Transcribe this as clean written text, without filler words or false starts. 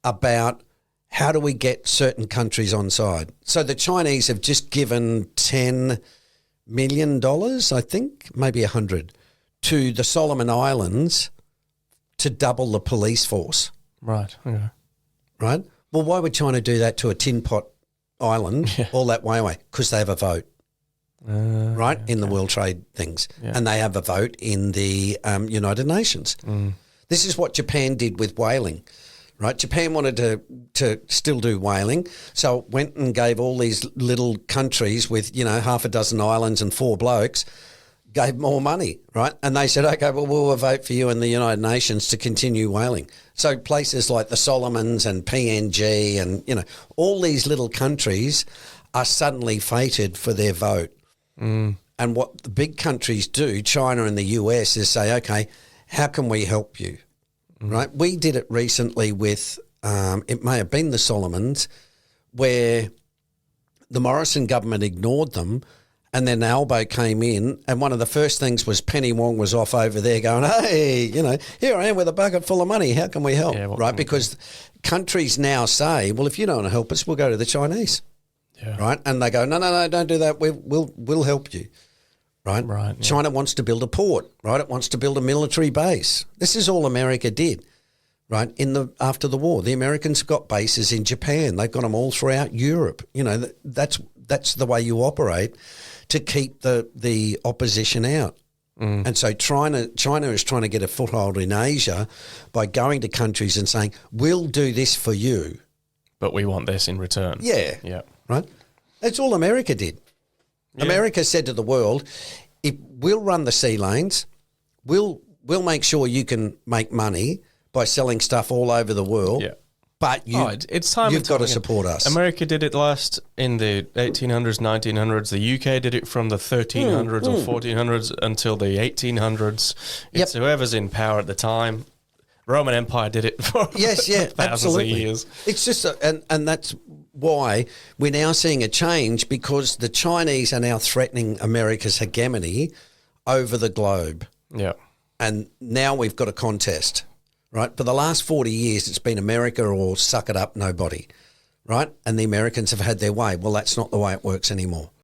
about how do we get certain countries on side. So the Chinese have just given $10 million, I think, maybe 100, to the Solomon Islands to double the police force. Right. Okay. Right? Well, why would China do that to a tin pot island all that way away? Because they have a vote, right, in the World Trade things. Yeah. And they have a vote in the United Nations. This is what Japan did with whaling, right? Japan wanted to still do whaling, so it went and gave all these little countries with, half a dozen islands and 4 blokes, gave more money, right? And they said, okay, well, we'll vote for you in the United Nations to continue whaling. So places like the Solomons and PNG and, all these little countries are suddenly fated for their vote. And what the big countries do, China and the US, is say, okay, how can we help you, right? We did it recently with, it may have been the Solomons, where the Morrison government ignored them. And then Albo came in, and one of the first things was Penny Wong was off over there going, hey, here I am with a bucket full of money. How can we help? Yeah, right? Because countries now say, well, if you don't want to help us, we'll go to the Chinese. Yeah. Right? And they go, no, don't do that. We'll help you. Right? Right. Yeah. China wants to build a port, right? It wants to build a military base. This is all America did, right? After the war, the Americans got bases in Japan. They've got them all throughout Europe. That's the way you operate to keep the opposition out. And so China is trying to get a foothold in Asia by going to countries and saying, we'll do this for you. But we want this in return. Yeah. Yeah. Right? That's all America did. Yeah. America said to the world, if we'll run the sea lanes, we'll make sure you can make money by selling stuff all over the world. Yeah. But it's time you've got to support us. America did it last in the 1800s, 1900s. The UK did it from the 1300s or 1400s until the 1800s. It's whoever's in power at the time. Roman Empire did it for thousands of years. It's just, and that's why we're now seeing a change, because the Chinese are now threatening America's hegemony over the globe. Yeah. And now we've got a contest. Right? For the last 40 years, it's been America or suck it up, nobody. Right? And the Americans have had their way. Well, that's not the way it works anymore.